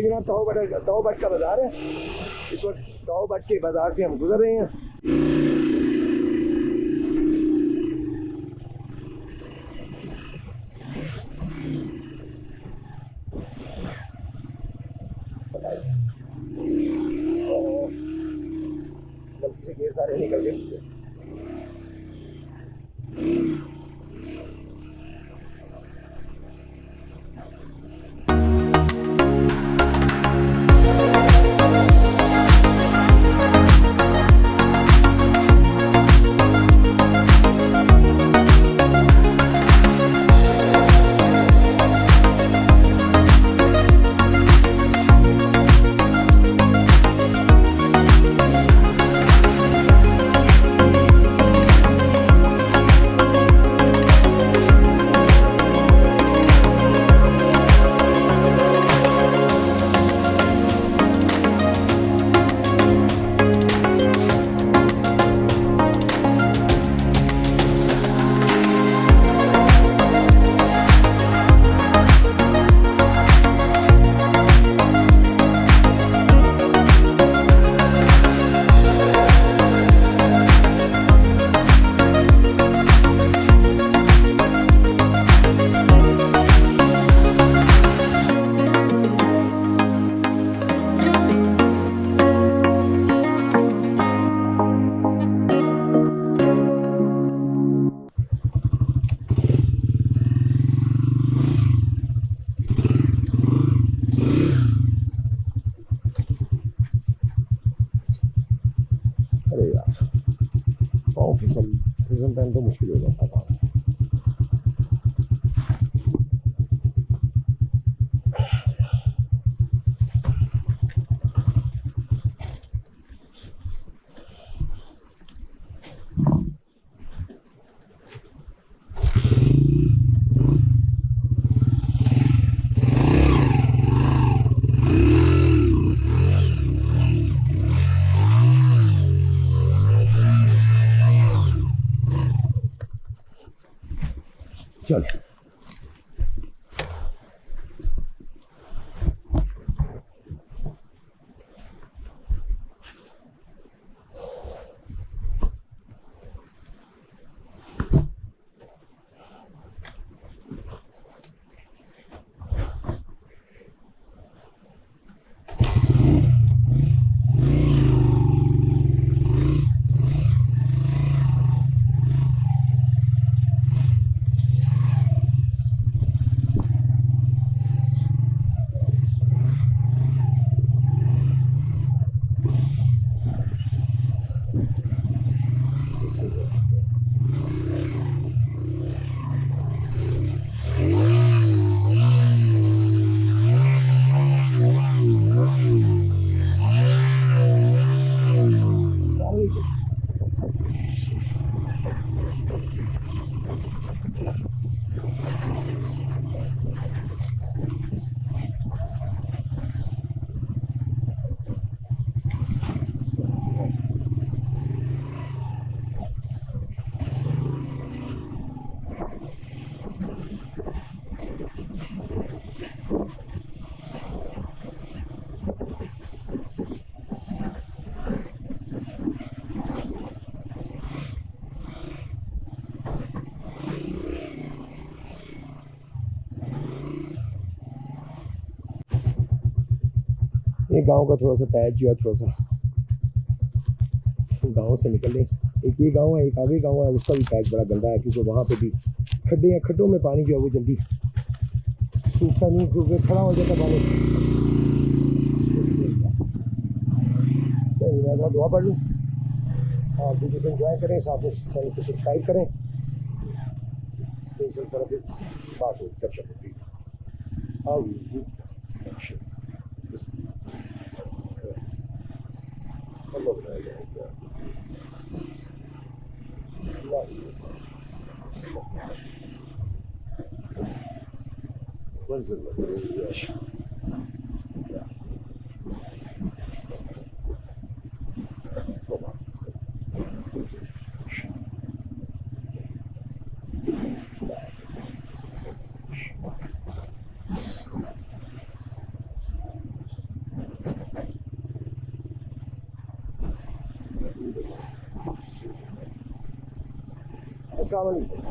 जनाब ताओ बट का बाजार है। इस वक्त ताओ बट के बाजार से हम गुजर रहे हैं। गलती से ढेर सारे निकल गए इससे। अरे यार पाँव फिसल टाइम तो मुश्किल हो जाता था। चलो ये गांव का थोड़ा सा पैच जो है, थोड़ा सा गांव से निकले। एक ये गांव है, एक आगे गांव है, उसका भी पैच बड़ा गंदा है क्योंकि वहाँ पे भी खड्डे हैं। खड्डों में पानी जो है वो जल्दी सूखता नहीं क्योंकि खड़ा हो जाता पानी। मैं दुआ पढ़ लूँ और वीडियो को एंजॉय करें, साथ में चैनल को सब्सक्राइब करें। तो इस तरह फिर बात हो चर्चा होती है। अस्सलाम वालेकुम।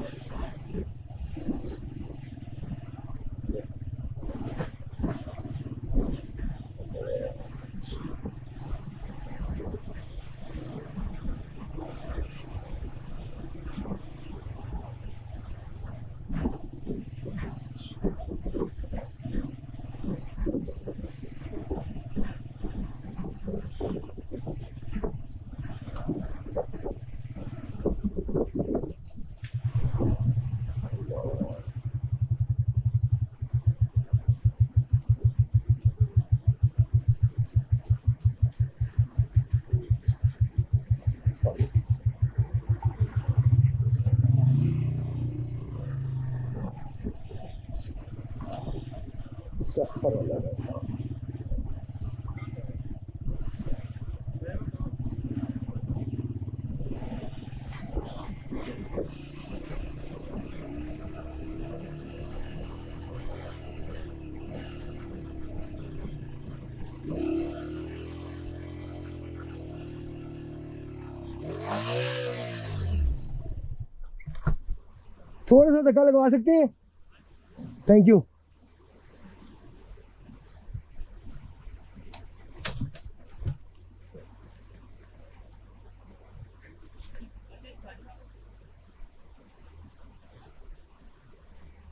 सफर वाला थोड़ा सा धक्का लगवा सकते हैं? Thank you.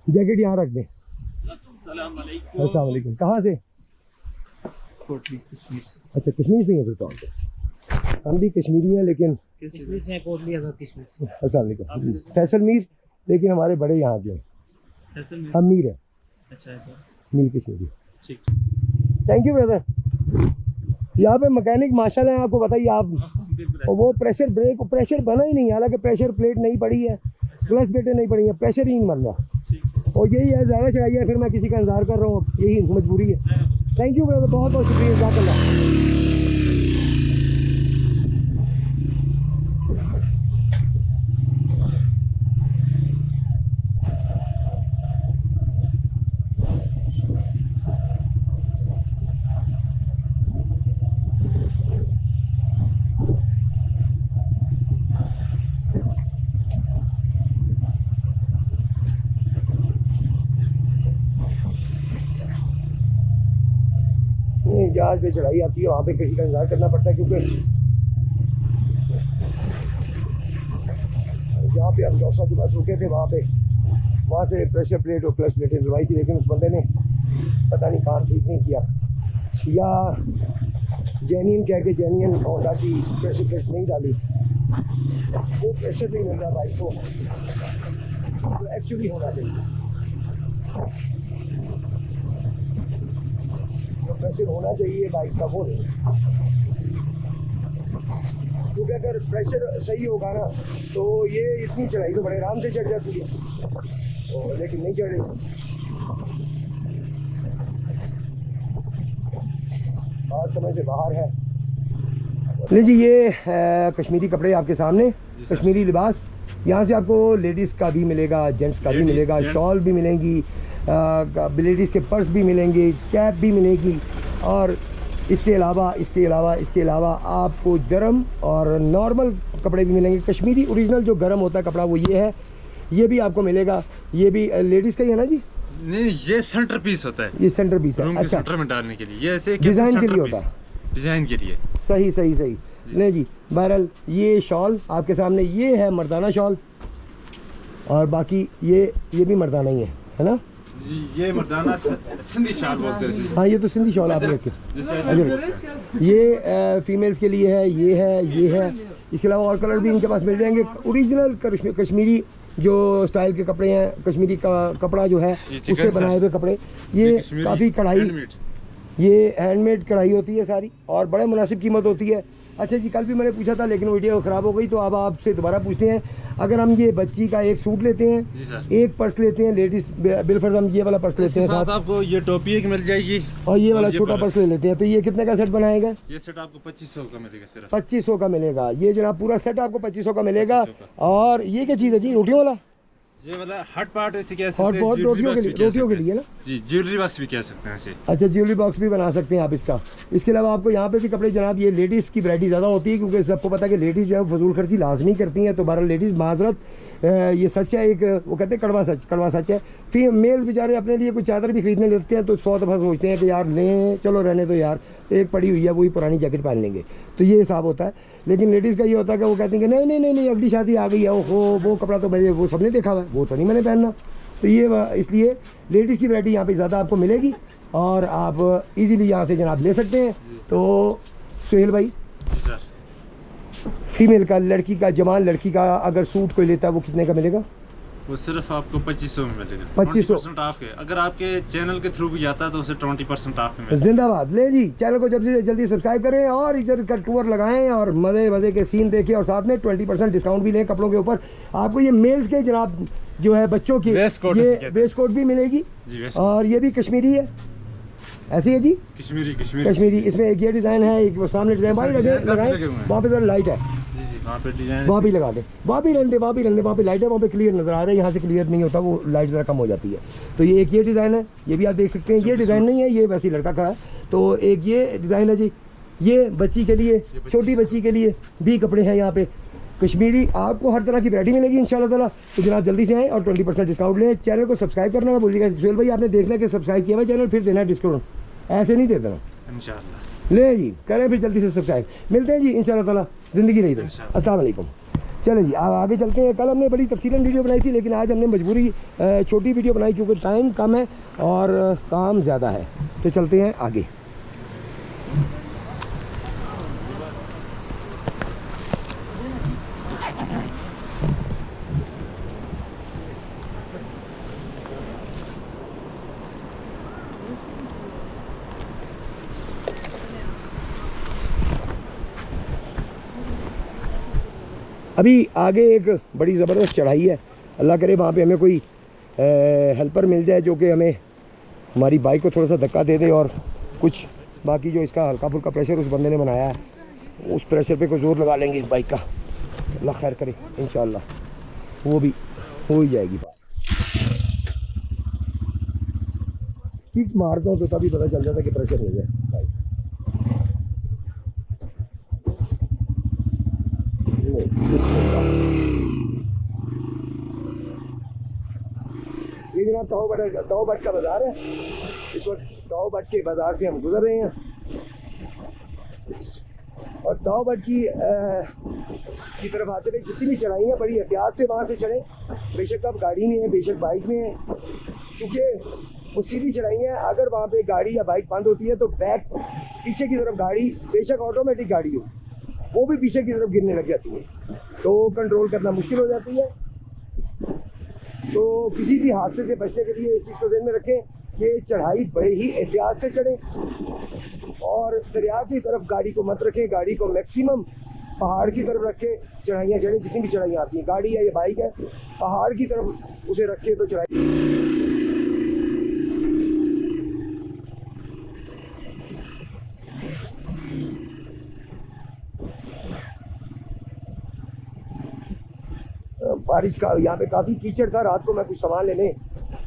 जैकेट यहाँ रख दें। अस्सलाम वालेकुम। कहाँ से? कश्मीर से। अच्छा, कश्मीर से हैं फिर तो आप। हम भी कश्मीरी हैं लेकिन कश्मीर से कोटली आजाद कश्मीर से। अस्सलाम वालेकुम। फैसल मीर, लेकिन हमारे बड़े यहाँ के हम मीर है। अच्छा अच्छा, मीर कश्मीरी। ठीक। Thank you brother. यहाँ पे मैकेनिक माशाल्लाह है, आपको बताइए आप। और वो प्रेशर ब्रेक, प्रेशर बना ही नहीं, हालांकि प्रेशर प्लेट नहीं पड़ी है, क्लच प्लेटें नहीं पड़ी है, प्रेशर ही नहीं बन रहा। और यही है, ज़्यादा चढ़ाई है, फिर मैं किसी का इंतजार कर रहा हूँ, यही मजबूरी है। थैंक यू ब्रदर, बहुत बहुत शुक्रिया, जज़ाकल्लाह। जहाज पे चढ़ाई आती है, वहाँ पे किसी का इंतजार करना पड़ता है, क्योंकि जहाँ पे हम जौसा के पास रुके थे वहाँ से प्रेशर प्लेट और क्लच प्लेटें डलवाई थी, लेकिन उस बंदे ने पता नहीं काम ठीक नहीं किया, या जेन्युइन कह के जेन्युइन होंडा की प्रेशर प्लेट नहीं डाली, वो प्रेशर नहीं मिल रहा बाइक को तो एक्चुअली होना चाहिए। प्रेशर होना चाहिए बाइक का, वो नहीं, क्योंकि अगर प्रेशर सही होगा ना तो ये इतनी चढ़ाई तो बड़े आराम से चढ़ जाती है, लेकिन नहीं चढ़ रही। बात समझ से बाहर है। नहीं जी, ये कश्मीरी कपड़े आपके सामने, कश्मीरी लिबास। यहाँ से आपको लेडीज़ का भी मिलेगा, जेंट्स का भी मिलेगा, शॉल भी मिलेंगी, लेडीज़ के पर्स भी मिलेंगे, कैप भी मिलेगी, और इसके अलावा आपको गरम और नॉर्मल कपड़े भी मिलेंगे। कश्मीरी ओरिजिनल जो गरम होता है कपड़ा वो ये है, ये भी आपको मिलेगा। ये भी लेडीज़ का ही है ना जी? नहीं, ये सेंटर पीस होता है, ये सेंटर पीस है। अच्छा, सेंटर में डालने के लिए, ये ऐसे डिज़ाइन के लिए होता है, डिज़ाइन के लिए। सही। नहीं जी, बहरहाल ये शॉल आपके सामने, ये है मर्दाना शॉल, और बाकी ये भी मर्दाना ही है ना जी? ये मर्दाना सिंधी शॉल बोलते हैं। हाँ, ये तो सिंधी शॉल आप रखे। ये फीमेल्स के लिए है, ये है। इसके अलावा और कलर भी इनके पास मिल जाएंगे। ओरिजिनल कश्मीरी जो स्टाइल के कपड़े हैं, कश्मीरी का कपड़ा जो है उससे बनाए हुए कपड़े, ये काफ़ी कढ़ाई, ये हैंडमेड कढ़ाई होती है सारी, और बड़े मुनासिब कीमत होती है। अच्छा जी, कल भी मैंने पूछा था लेकिन वीडियो ख़राब हो गई, तो अब आपसे दोबारा पूछते हैं। अगर हम ये बच्ची का एक सूट लेते हैं, एक पर्स लेते हैं, लेडीज़ बिलफर्ज हम ये वाला पर्स लेते हैं, साथ आपको ये टोपी एक मिल जाएगी, और ये वाला छोटा पर्स ले लेते हैं, तो ये कितने का सेट बनाएगा? ये सेट आपको 2500 का मिलेगा, सिर्फ 2500 का मिलेगा। ये जनाब पूरा सेट आपको 2500 का मिलेगा। और ये क्या चीज़ है जी? रोटियों वाला? ये वाला हट पार्ट ऐसे कह सकते हैं, बहुत रोटियों के लिए ना जी, ज्वेलरी बॉक्स भी कह सकते हैं ऐसे। अच्छा, ज्वेलरी बॉक्स भी बना सकते हैं आप इसका। इसके अलावा आपको यहाँ पे भी कपड़े जनाब, ये लेडीज़ की वैरायटी ज़्यादा होती है, क्योंकि सबको पता है कि लेडीज़ जो है फजूल खर्ची लाजमी करती हैं, तो बहरहाल लेडीज़ माजरत ये सच है, एक वो कहते हैं कड़वा सच है। फिर मेल बेचारे अपने लिए कुछ चादर भी खरीदने लेते हैं तो 100 दफ़ा सोचते हैं कि यार लें, चलो रहने दो यार, एक पड़ी हुई है वही पुरानी जैकेट पहन लेंगे, तो ये हिसाब होता है। लेकिन लेडीज़ का ये होता है कि वो कहती हैं कि नहीं अगली शादी आ गई है, वो कपड़ा तो मेरे वो सबने देखा हुआ है, वो तो नहीं मैंने पहनना। तो ये इसलिए लेडीज़ की वैरायटी यहाँ पे ज़्यादा आपको मिलेगी और आप इजीली यहाँ से जनाब ले सकते हैं। तो सुहेल भाई, जी सर। फीमेल का, लड़की का, जवान लड़की का अगर सूट कोई लेता है वो कितने का मिलेगा? वो सिर्फ आपको 2500 में मिलेगा। 2500 ऑफ के। अगर आपके चैनल के थ्रू भी आता है तो उसे 20% ऑफ में मिलेगा। जिंदाबाद। ले जी, चैनल को जल्दी से जल्दी सब्सक्राइब करें और इधर का टूर लगाएं और मज़े के सीन देखें और साथ में 20% डिस्काउंट भी लें कपड़ों के ऊपर। आपको ये मेल्स के जनाब जो है बच्चों की ये वेस्ट कोट भी मिलेगी जी, और ये भी कश्मीरी है, ऐसी है जी, कश्मीरी। इसमें एक ये डिज़ाइन है, एक वो सामने डिज़ाइन भाई लगाएं, वहाँ पे ज़रा लाइट है, वहाँ पे डिजाइन वहाँ भी लगा दे, वहाँ भी रंडे, वहाँ पे लाइट है, वहाँ पे क्लियर नज़र आ रहा है, यहाँ से क्लियर नहीं होता, वो लाइट ज़रा कम हो जाती है। तो ये एक ये डिज़ाइन है, ये भी आप देख सकते हैं। ये डिज़ाइन नहीं है, ये वैसे ही लड़का खड़ा है। तो एक ये डिज़ाइन है जी, ये बच्ची के लिए, छोटी बच्ची के लिए भी कपड़े हैं यहाँ पे कश्मीरी। आपको हर तरह की वैरायटी मिलेगी इंशाल्लाह ताला। तो जनाब जल्दी से आएँ और 20% डिस्काउंट लें। चैनल को सब्सक्राइब करना ना भूलिएगा। सुहेल भाई आपने देखना कि सब्सक्राइब किया हुआ चैनल, फिर देना डिस्काउंट, ऐसे नहीं दे देना इंशाल्लाह। ले जी, करें फिर जल्दी से सब्सक्राइब। मिलते हैं जी इंशाल्लाह ताला, ज़िंदगी नहीं रही। अस्सलाम वालेकुम। चलें जी आगे चलते हैं। कल हमने बड़ी तफसीलन वीडियो बनाई थी, लेकिन आज हमने मजबूरी छोटी वीडियो बनाई क्योंकि टाइम कम है और काम ज़्यादा है। तो चलते हैं आगे। अभी आगे एक बड़ी ज़बरदस्त चढ़ाई है, अल्लाह करे वहाँ पे हमें कोई हेल्पर मिल जाए जो कि हमें हमारी बाइक को थोड़ा सा धक्का दे दे और कुछ बाकी जो इसका हल्का फुल्का प्रेशर उस बंदे ने बनाया है उस प्रेशर पे कोई ज़ोर लगा लेंगे इस बाइक का, अल्लाह खैर करे इंशाअल्लाह वो भी हो ही जाएगी बात। किक मारता हूँ तो तभी पता चल जाता है कि प्रेशर हो जाए बाइक। ये जनाब ताओ बट का बाज़ार है। इस वक्त ताओ बट के बाज़ार से हम गुजर रहे हैं और ताओ बट की तरफ आते हुए जितनी भी चढ़ाई हैं बड़ी एहतियात से वहाँ से चढ़ें। बेशक आप गाड़ी में हैं, बेशक बाइक में हैं, क्योंकि वो सीधी चढ़ाई हैं। अगर वहाँ पे गाड़ी या बाइक बंद होती है तो बैक पीछे की तरफ गाड़ी, बेशक ऑटोमेटिक गाड़ी हो, वो भी पीछे की तरफ गिरने लग जाती है, तो कंट्रोल करना मुश्किल हो जाती है। तो किसी भी हादसे से बचने के लिए इस चीज़ को ध्यान में रखें कि चढ़ाई बड़े ही एहतियात से चढ़ें और दरिया की तरफ गाड़ी को मत रखें, गाड़ी को मैक्सिमम पहाड़ की तरफ रखें। चढ़ाइयाँ चढ़ें, जितनी भी चढ़ाइयाँ आती हैं, गाड़ी है या बाइक है, पहाड़ की तरफ उसे रखें तो चढ़ाई। बारिश का यहाँ पे काफ़ी कीचड़ था। रात को मैं कुछ सामान लेने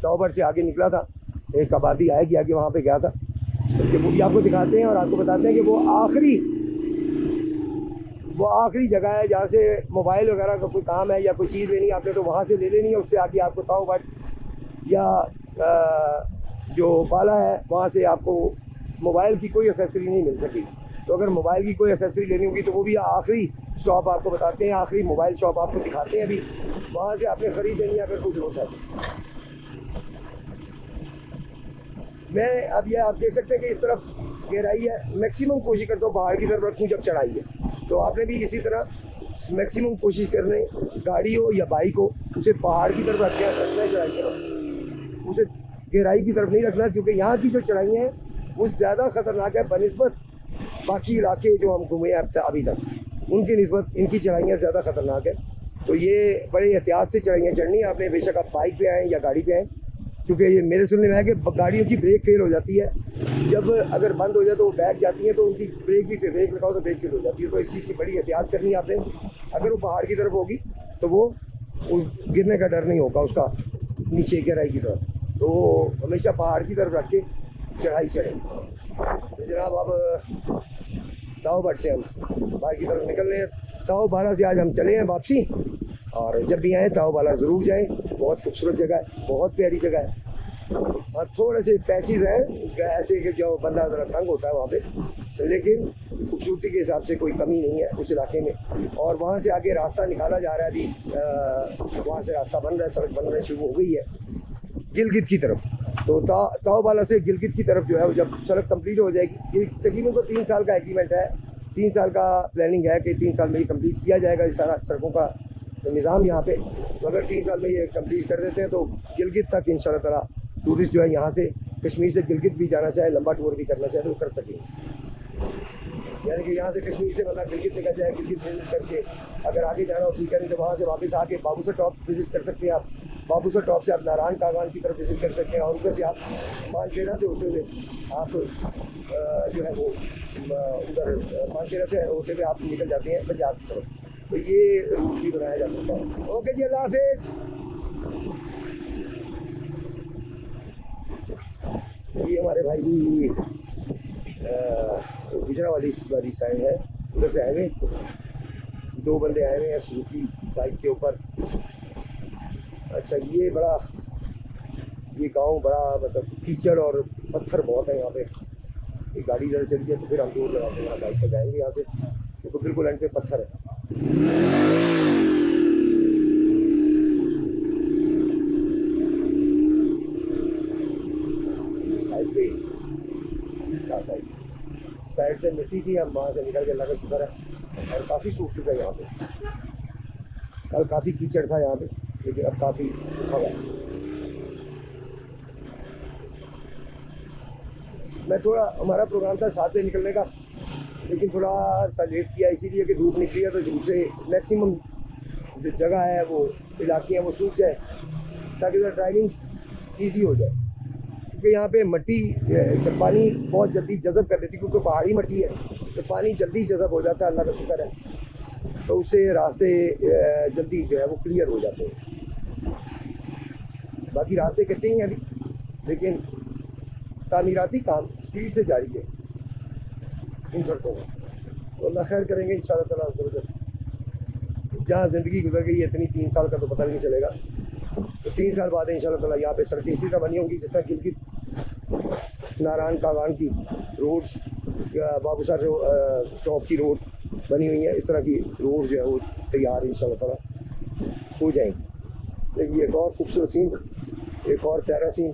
तौबर से आगे निकला था, एक आबादी आएगी आगे, वहाँ पे गया था। तो वो भी आपको दिखाते हैं और आपको बताते हैं कि वो आखिरी जगह है जहाँ से मोबाइल वगैरह का कोई काम है या कोई चीज़ लेनी है आपने तो वहाँ से ले लेनी है। उससे आगे आपको ताओ बट या जो बाला है वहाँ से आपको मोबाइल की कोई एसेसरी नहीं मिल सकेगी। तो अगर मोबाइल की कोई एसेसरी लेनी होगी तो वो भी आखिरी शॉप आपको बताते हैं, आखिरी मोबाइल शॉप आपको दिखाते हैं। अभी वहाँ से आपने ख़रीद लेनी है अगर कुछ ज़रूरत है। मैं अब ये आप देख सकते हैं कि इस तरफ गहराई है, मैक्सिमम कोशिश करता हूँ पहाड़ की तरफ रखूँ जब चढ़ाई है। तो आपने भी इसी तरह मैक्सिमम कोशिश करने, गाड़ी हो या बाइक हो, उसे पहाड़ की तरफ रखना है चढ़ाई की तरफ, उसे गहराई की तरफ नहीं रखना, क्योंकि यहाँ की जो चढ़ाई हैं वो ज़्यादा ख़तरनाक है बनिस्बत बाकी इलाके जो हम घूमे हैं अभी तक, उनकी निस्बत इनकी चढ़ाइयाँ ज़्यादा ख़तरनाक है। तो ये बड़े एहतियात से चढ़ाइयाँ चढ़नी है आपने, बेशक आप बाइक पे आएँ या गाड़ी पे आएँ, क्योंकि ये मेरे सुनने में है कि गाड़ियों की ब्रेक फेल हो जाती है, जब अगर बंद हो जाए तो वो बैठ जाती है, तो उनकी ब्रेक भी ब्रेक लगाओ तो ब्रेक फेल हो जाती है। तो इस चीज़ की बड़ी एहतियात करनी है आपने। अगर वो पहाड़ की तरफ होगी तो वो गिरने का डर नहीं होगा उसका नीचे गहराई की तरफ, तो हमेशा पहाड़ की तरफ रख के चढ़ाई चढ़ें। तो जनाब अब ताओ बट से हम बाहर की तरफ निकल रहे हैं। ताओ बारा से आज हम चले हैं वापसी और जब भी आए ताओबाला ज़रूर जाएं, बहुत खूबसूरत जगह है, बहुत प्यारी जगह है। और थोड़े से पैचेस हैं ऐसे कि जो बंदा ज़रा तंग होता है वहाँ पे, लेकिन खूबसूरती के हिसाब से कोई कमी नहीं है उस इलाके में। और वहाँ से आगे रास्ता निकाला जा रहा है अभी, वहाँ से रास्ता बन रहा है, सड़क बन रही शुरू हो गई है गिलगित की तरफ। तो ताओबाला से गिलगित की तरफ जो है वो जब सड़क कंप्लीट हो जाएगी, ये तकरीबन तो 3 साल का एग्रीमेंट है, 3 साल का प्लानिंग है कि 3 साल में ही कंप्लीट किया जाएगा इस सारा सड़कों का निज़ाम यहाँ पे। तो अगर 3 साल में ये कंप्लीट कर देते हैं तो गिलगित तक इंशाअल्लाह ताला टूरिस्ट जो है यहाँ से कश्मीर से गिलगित भी जाना चाहे, लंबा टूर भी करना चाहे तो वो कर सकेंगे। यानी कि यहाँ से कश्मीर से मतलब गिलगित निकल जाए, गिलगित विजिट करके अगर आगे जाना हो ठीक है, नहीं तो वहाँ से वापस आके बाबूसर टॉप विजिट कर सकते हैं आप। बाबूसर टॉप से आप नारायण कागान की तरफ विजिट कर सकते हैं और उधर से आप मानसेरा से होते हुए आप जो है वो उधर मानसेरा से होते हुए आप निकल जाते हैं पंजाब की तरफ। तो ये रूट भी बनाया जा सकता है। ओके जी, अल्लाह हाफिज़। ये हमारे भाई की गुजरावाली वाली साइड है, उधर से आए हुए 2 बंदे आए हुए हैं सुजुकी बाइक के ऊपर। अच्छा ये गांव बड़ा मतलब कीचड़ और पत्थर बहुत है यहाँ पे। ये गाड़ी इधर चली जाए तो फिर हम दूर लगाते हैं, बाइक पर जाएंगे यहाँ से, तो बिल्कुल एंड पे पत्थर है। साइड से मिट्टी थी, हम वहाँ से निकल के अल्लाह का शुक्र है, और काफ़ी सूख चुका है यहाँ पे। कल काफ़ी कीचड़ था यहाँ पे, लेकिन अब काफ़ी सूखा हुआ है। मैं थोड़ा हमारा प्रोग्राम था 7 बजे निकलने का, लेकिन थोड़ा सा लेट किया इसीलिए कि धूप निकली है, तो धूप से मैक्सिमम जो जगह है वो इलाके हैं वो सूख जाए ताकि उधर ड्राइविंग ईजी हो जाए। क्योंकि यहाँ पे मिट्टी पानी बहुत जल्दी जज़ब कर देती, क्योंकि पहाड़ी मिट्टी है तो पानी जल्दी जज़ब हो जाता है, अल्लाह का शुक्र है। तो उससे रास्ते जल्दी जो है वो क्लियर हो जाते हैं। बाकी रास्ते कच्चे ही हैं अभी, लेकिन तामीराती काम स्पीड से जारी है इन सड़कों में। तो अल्लाह खैर करेंगे इंशाअल्लाह ताला। जहाँ ज़िंदगी गुजर गई है इतनी 3 साल का तो पता नहीं चलेगा, तो 3 साल बाद इंशाअल्लाह ताला यहाँ पे सड़कें इसी तरह बनी होंगी जिस तरह गिलगित नारायण कागान की रोड्स, बाबूसर टॉप की रोड बनी हुई है, इस तरह की रोड जो है वो तैयार इंशाअल्लाह ताला हो जाएंगी। लेकिन एक और खूबसूरत सीन, एक और प्यारा सीन,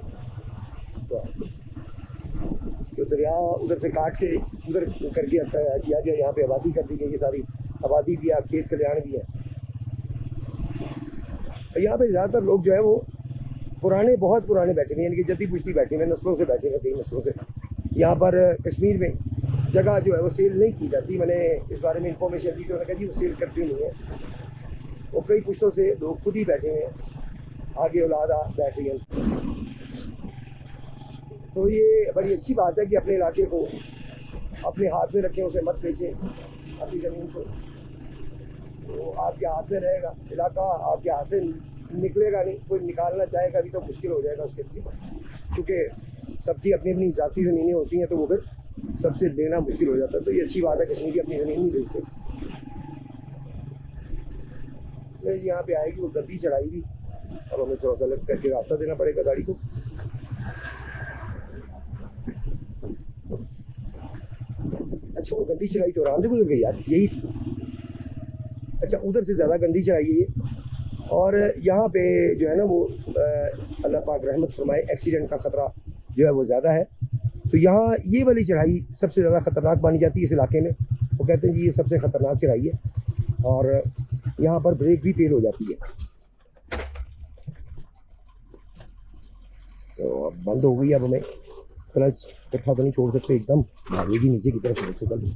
तो दरिया उधर से काट के उधर करके किया गया, यहाँ पे आबादी कर दी गई, ये सारी आबादी भी है, खेत कल्याण भी है। यहाँ पे ज़्यादातर लोग जो है वो पुराने, बहुत पुराने बैठे हुए, यानी कि जद्दी पुश्ती बैठे हुए, नस्लों से बैठे हुए, कई नस्लों से। यहाँ पर कश्मीर में जगह जो है वो सेल नहीं की जाती। मैंने इस बारे में इंफॉर्मेशन दी तो उन्होंने कहा जी वो सेल करती नहीं है, वो कई पुश्तों से लोग खुद ही बैठे हुए हैं, आगे औलाद बैठ रही है। तो ये बड़ी अच्छी बात है कि अपने इलाके को अपने हाथ में रखें, उसे मत बेचें अपनी ज़मीन को, तो आपके हाथ में रहेगा इलाका, आपके हाथ से निकलेगा नहीं। कोई निकालना चाहेगा भी तो मुश्किल हो जाएगा उसके लिए, क्योंकि सबकी अपनी अपनी ज़ाती ज़मीनें होती हैं, तो वो फिर सबसे लेना मुश्किल हो जाता है। तो ये अच्छी बात है, कश्मीरी अपनी ज़मीन नहीं बेचते। यहाँ पे आएगी वो गद्दी चढ़ाई भी, अब हमें थोड़ा सा अलग करके रास्ता देना पड़ेगा गाड़ी को। अच्छा वो गंदी चढ़ाई तो आराम से गुजर गई यार, यही थी। अच्छा उधर से ज़्यादा गंदी चढ़ाई है ये, और यहाँ पे जो है ना वो अल्लाह पाक रहमत फरमाए, एक्सीडेंट का ख़तरा जो है वो ज़्यादा है। तो यहाँ ये वाली चढ़ाई सबसे ज़्यादा ख़तरनाक मानी जाती है इस इलाके में। वो कहते हैं जी ये सबसे ख़तरनाक चढ़ाई है, और यहाँ पर ब्रेक भी फेल हो जाती है। तो अब बंद हो गई, अब हमें क्लच इकट्ठा तो नहीं छोड़ सकते, एकदम भागेगी नीचे की तरफ मोटरसाइकिल,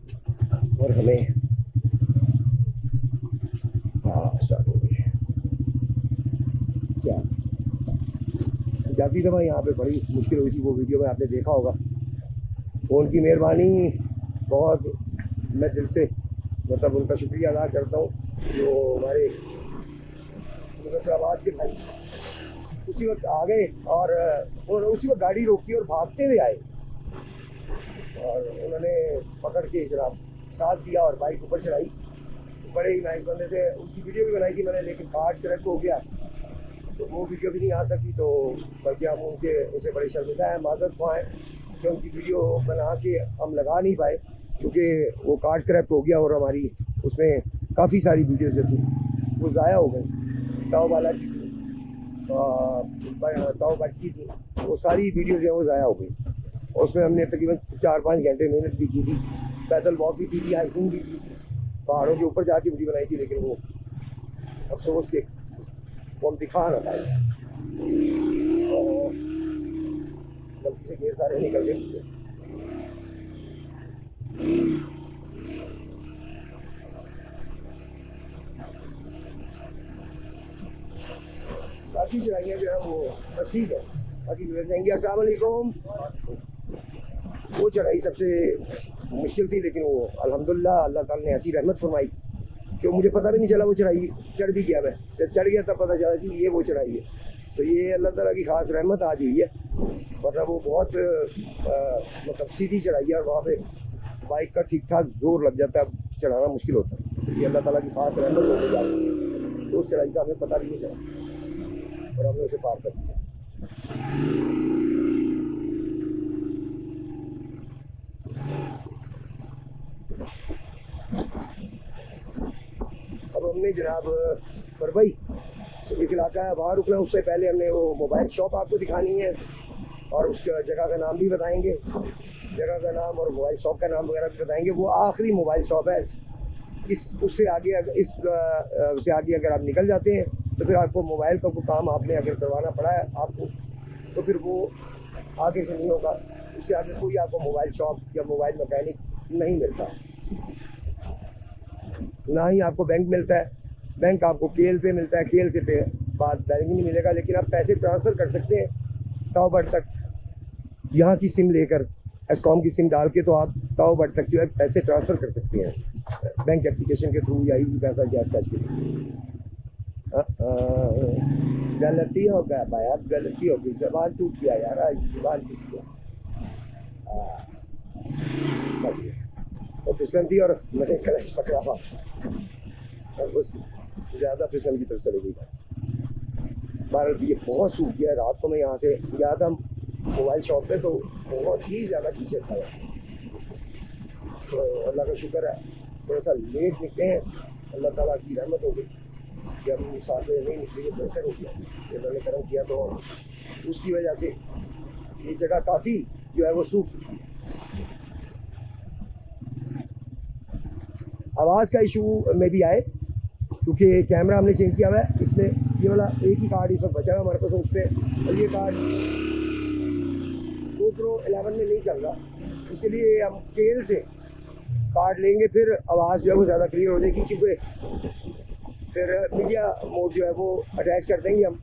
और हमें स्टार्ट हो गई। क्या जाती दफ़ा यहाँ पे बड़ी मुश्किल हुई थी, वो वीडियो में आपने देखा होगा। फ़ोन की मेहरबानी, बहुत मैं दिल से मतलब उनका शुक्रिया अदा करता हूँ जो हमारे मुजफ्फराबाद के भाई उसी वक्त आ गए, और उन्होंने उसी वक्त गाड़ी रोकी और भागते हुए आए, और उन्होंने पकड़ के जनाब साथ दिया और बाइक ऊपर चढ़ाई। बड़े ही नाइस बंदे थे, उनकी वीडियो भी बनाई थी मैंने, लेकिन कार्ड करेक्ट हो गया तो वो वीडियो भी नहीं आ सकती, तो बल्कि हम उनसे बड़े शर्मिंदा हैं, माजरत ख्वाह हैं कि उनकी वीडियो बना के हम लगा नहीं पाए क्योंकि वो कार्ड करेक्ट हो गया और हमारी उसमें काफ़ी सारी वीडियोज़ जो थी वो ज़ाया हो गई। ताओ वाला की थी, ताओ बट की थी, वो सारी वीडियोज़ जो है वो ज़ाया हो गई। और उसमें हमने तकरीबन 4-5 घंटे मेहनत भी की थी, पैदल वॉक भी की थी, हाइकिंग भी की थी, पहाड़ों के ऊपर जाके वीडियो बनाई थी, लेकिन वो अफसोस के वो हम दिखा ना पाए, गलती से ढेर सारे निकल गए इससे। बाकी चढ़ाइयाँ जो है वो बस ठीक है, बाकी जो जाएंगे। अस्सलाम वालेकुम। वो चढ़ाई सबसे मुश्किल थी, लेकिन वो अल्हम्दुलिल्लाह अल्लाह ताला ने ऐसी रहमत फरमाई कि मुझे पता भी नहीं चला वो चढ़ाई चढ़ भी गया। मैं जब चढ़ गया तब पता चला कि ये वो चढ़ाई है, तो ये अल्लाह ताला की ख़ास रहमत आज हुई है, वरना वो बहुत मतलब सीधी चढ़ाई है और वहाँ पे बाइक का ठीक ठाक जोर लग जाता है, चढ़ाना मुश्किल होता है। ये अल्लाह ताला की ख़ास रहमत होती है, तो उस चढ़ाई का हमें पता भी नहीं चला और हमने उसे पार कर दिया। अब हमने जनाब फरवई एक इलाका है वहाँ रुकना, उससे पहले हमने वो मोबाइल शॉप आपको दिखानी है और उस जगह का नाम भी बताएंगे, जगह का नाम और मोबाइल शॉप का नाम वगैरह भी बताएंगे। वो आखिरी मोबाइल शॉप है, उससे आगे उससे आगे अगर आप निकल जाते हैं तो फिर आपको मोबाइल का कोई काम आपने अगर करवाना पड़ा है आपको, तो फिर वो आगे से नहीं होगा, उससे आगे कोई आपको मोबाइल शॉप या मोबाइल मैकेनिक नहीं मिलता, ना ही आपको बैंक मिलता है। बैंक आपको केल पे मिलता है, केल से पे बाद बैंक नहीं मिलेगा, लेकिन आप पैसे ट्रांसफ़र कर सकते हैं ताओ बट तक। यहाँ की सिम लेकर एस्कॉम की सिम डाल के तो आप ताओ बट तक जो है पैसे ट्रांसफ़र कर सकते हैं बैंक एप्लीकेशन के थ्रू या इजी पैसा गैस कैश के थ्रू। गलती हो गया भाई, अब गलती हो गई, जबान टूट गया यार, आज जबान टूट गया। बस वो फिसलन थी और मैंने क्लच पकड़ा हुआ और उस ज़्यादा फिसलन की तरफ चली गई। बहरहाल ये बहुत सूख गया। रात को मैं यहाँ से गया था मोबाइल शॉप पे, तो बहुत ही ज़्यादा कीचड़ था, तो अल्लाह का शुक्र है थोड़ा सा लेट निकले हैं, अल्लाह ताला की रहमत हो गई कि हम साथ में नहीं निकले, बेहतर हो गया कि मैंने करम किया, तो उसकी वजह से ये जगह काफ़ी जो है वो सूख चुकी है। आवाज़ का इशू में भी आए क्योंकि कैमरा हमने चेंज किया हुआ है, इसमें ये वाला एक ही कार्ड इस वक्त बचा है हमारे पास उस पर, और ये कार्ड GoPro 11 में नहीं चल रहा, उसके लिए हम केल से कार्ड लेंगे, फिर आवाज़ जो है वो ज़्यादा क्लियर हो जाएगी, क्योंकि फिर मीडिया मोड जो है वो अटैच कर देंगे हम